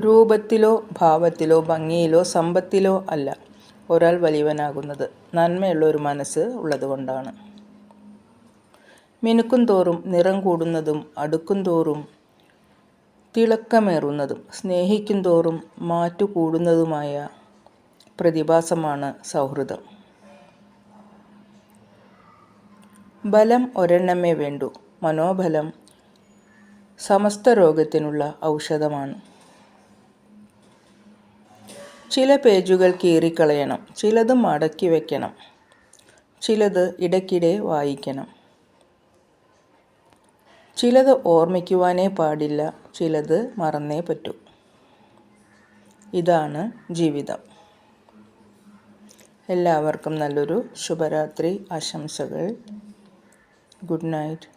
രൂപത്തിലോ ഭാവത്തിലോ ഭംഗിയിലോ സമ്പത്തിലോ അല്ല ഒരാൾ വലിയവനാകുന്നത്, നന്മയുള്ള ഒരു മനസ്സ് ഉള്ളതുകൊണ്ടാണ്. മിനുക്കും തോറും നിറം കൂടുന്നതും അടുക്കും തോറും തിളക്കമേറുന്നതും സ്നേഹിക്കും തോറും മാറ്റുകൂടുന്നതുമായ പ്രതിഭാസമാണ് സൗഹൃദം. ബലം ഒരെണ്ണമേ വേണ്ടൂ, മനോബലം സമസ്ത രോഗത്തിനുള്ള ഔഷധമാണ്. ചില പേജുകൾ കീറിക്കളയണം, ചിലത് മടക്കി വയ്ക്കണം, ചിലത് ഇടയ്ക്കിടെ വായിക്കണം. ചിലത് ഓർമ്മിക്കുവാനേ പാടില്ല, ചിലത് മറന്നേ പറ്റൂ. ഇതാണ് ജീവിതം. എല്ലാവർക്കും നല്ലൊരു ശുഭരാത്രി ആശംസകൾ. Good night.